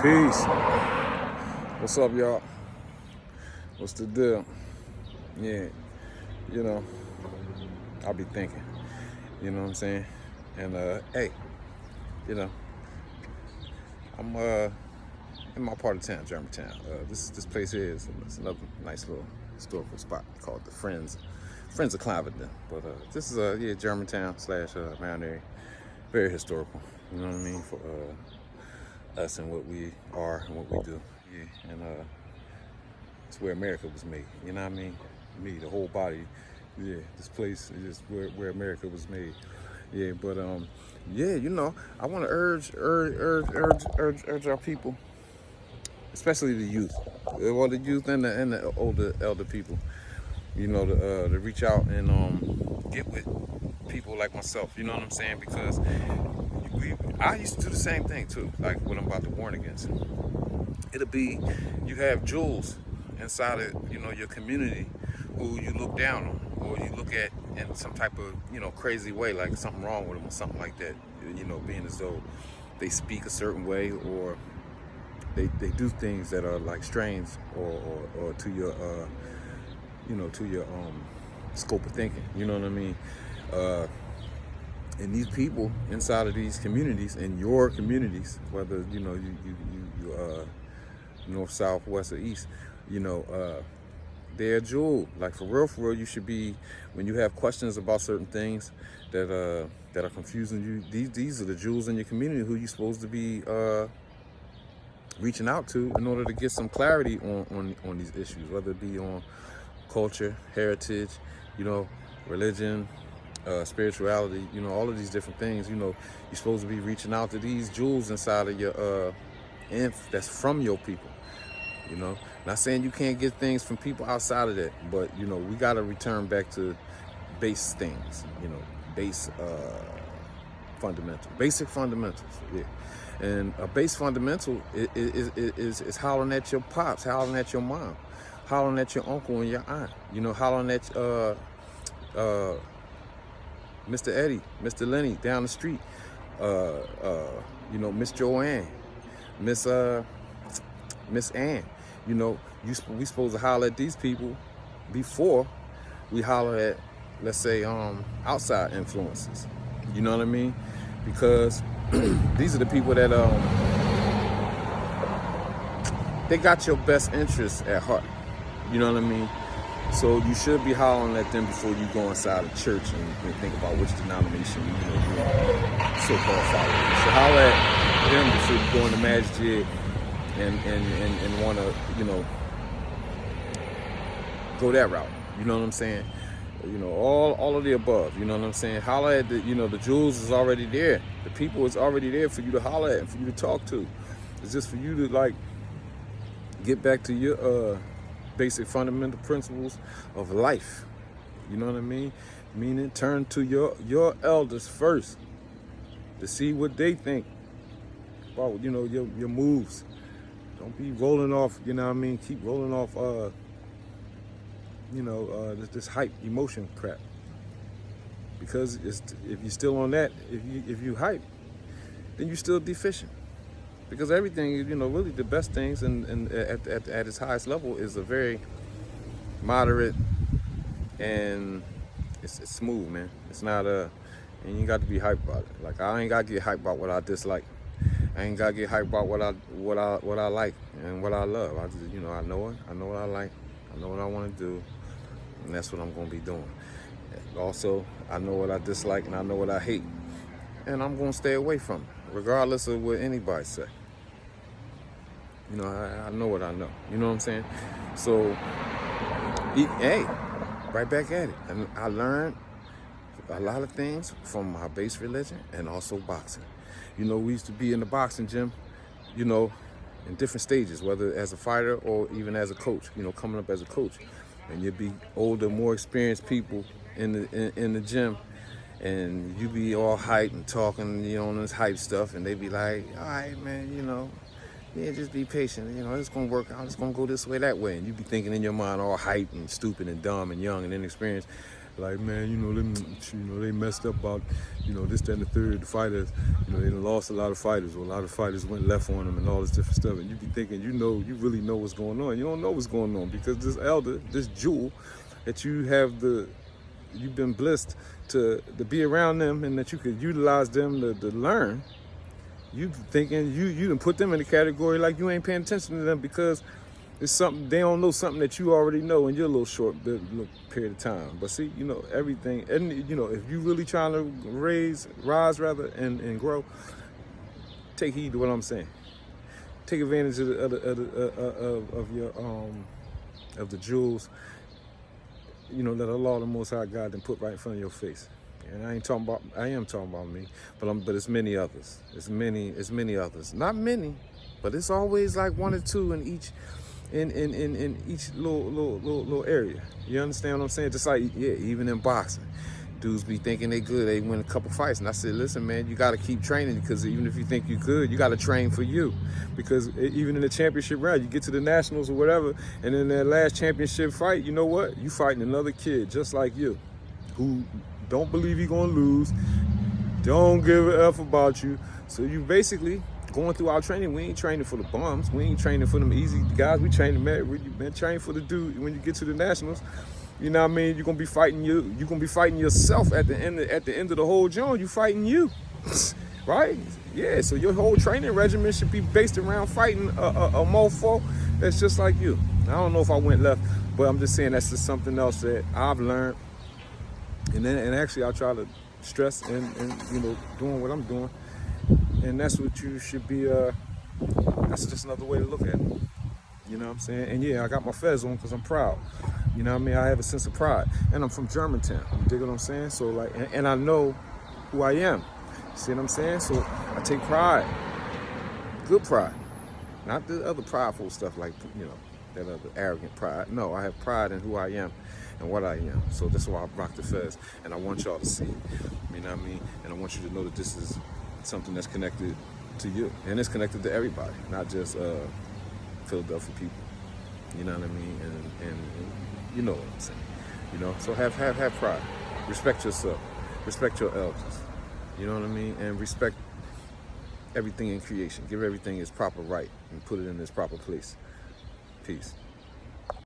Peace. What's up, y'all? What's the deal? Yeah, you know, I'll be thinking, you know what I'm saying? And hey, you know, I'm in my part of town, Germantown. This place here is it's another nice little historical spot called the Friends of Cliveden. But this is Germantown slash Mount Airy. Very historical. You know what I mean? For us and what we are and what we do. Yeah, and it's where America was made. You know what I mean? Me, the whole body. Yeah, this place is just where America was made. Yeah, but yeah, you know, I want to urge our people, especially the youth, well, the youth and the older elder people, you know, to reach out and get with people like myself. You know what I'm saying? Because I used to do the same thing too, like what I'm about to warn against. It'll be, you have jewels inside of, you know, your community who you look down on or you look at in some type of, you know, crazy way, like something wrong with them or something like that, you know, being as though they speak a certain way or they do things that are like strange or to your you know, to your scope of thinking, you know what I mean? And these people inside of these communities, in your communities, whether, you know, you north, south, west, or east, you know, they're a jewel. Like for real, you should be, when you have questions about certain things that are confusing you, these are the jewels in your community who you're supposed to be reaching out to in order to get some clarity on these issues, whether it be on culture, heritage, you know, religion, spirituality, you know, all of these different things. You know, you're supposed to be reaching out to these jewels inside of your that's from your people. You know, not saying you can't get things from people outside of that, but you know, we got to return back to base things, you know, basic fundamentals. Yeah. And a base fundamental is hollering at your pops, hollering at your mom, hollering at your uncle and your aunt, you know, hollering at Mr. Eddie, Mr. Lenny down the street, you know, Miss Joanne, Miss Ann. You know, we supposed to holler at these people before we holler at, let's say, outside influences. You know what I mean? Because these are the people that they got your best interests at heart. You know what I mean? So you should be hollering at them before you go inside a church and think about which denomination you're so-called following. So holler at them before you go in the masjid and want to, you know, go that route. You know what I'm saying? You know, all of the above. You know what I'm saying? Holler at the, you know, the jewels is already there. The people is already there for you to holler at and for you to talk to. It's just for you to like get back to your basic fundamental principles of life. You know what I mean? Meaning turn to your elders first to see what they think about, you know, your moves. Don't be rolling off, you know what I mean? Keep rolling off you know, this hype emotion crap. Because if you're still on that, if you hype, then you're still deficient. Because everything, you know, really the best things and at its highest level is a very moderate and it's smooth, man. It's not and you ain't got to be hyped about it. Like I ain't got to get hyped about what I dislike. I ain't got to get hyped about what I like and what I love. I just, you know, I know it. I know what I like. I know what I want to do, and that's what I'm gonna be doing. Also, I know what I dislike and I know what I hate, and I'm gonna stay away from it, regardless of what anybody say. You know, I know what I know. You know what I'm saying? So, hey, right back at it. And I learned a lot of things from my base religion and also boxing. You know, we used to be in the boxing gym, you know, in different stages, whether as a fighter or even as a coach, you know, coming up as a coach. And you'd be older, more experienced people in the gym, and you be all hyped and talking, you know, on this hype stuff, and they be like, all right, man, you know, yeah, just be patient, you know, it's gonna work out, it's gonna go this way, that way. And you be thinking in your mind all hype and stupid and dumb and young and inexperienced. Like, man, they messed up about, this, that, and the third. The fighters, they done lost a lot of fighters, or a lot of fighters went left on them and all this different stuff. And you be thinking, you really know what's going on. You don't know what's going on because this elder, this jewel, that you've been blessed to be around them and that you could utilize them to learn. You thinking you done put them in the category like you ain't paying attention to them because it's something they don't know, something that you already know in your little little period of time. But see, everything, and if you really trying to rise and grow, take heed to what I'm saying. Take advantage of the jewels, that Allah, the Most High God, then put right in front of your face. And I am talking about me, but it's many others. It's many others. Not many, but it's always like one or two in each little area. You understand what I'm saying? Just like, even in boxing, dudes be thinking they good, they win a couple fights, and I said, listen, man, you got to keep training, because even if you think you good, you got to train for you, because even in the championship round, you get to the nationals or whatever, and in that last championship fight, you know what? You fighting another kid just like you, who don't believe you're gonna lose, don't give a F about you. So you basically going through our training. We ain't training for the bums. We ain't training for them easy guys. We training, man. We've been training for the dude. When you get to the nationals, you know what I mean. You're gonna be fighting you. You're gonna be fighting yourself at the end. At the end of the whole joint, you fighting you, right? Yeah. So your whole training regimen should be based around fighting a mofo that's just like you. I don't know if I went left, but I'm just saying that's just something else that I've learned. And actually, I try to stress and doing what I'm doing, and that's what you should be. That's just another way to look at it. You know what I'm saying? And yeah, I got my fez on because I'm proud. You know what I mean? I have a sense of pride, and I'm from Germantown. You dig what I'm saying? So like, and I know who I am. See what I'm saying? So I take pride, good pride, not the other prideful stuff like that other arrogant pride. No, I have pride in who I am and what I am. So that's why I rock the fez, and I want y'all to see it. You know what I mean? And I want you to know that this is something that's connected to you, and it's connected to everybody, not just Philadelphia people. You know what I mean? And you know what I'm saying? So have pride, respect yourself, respect your elders. You know what I mean? And respect everything in creation. Give everything its proper right and put it in its proper place. Peace.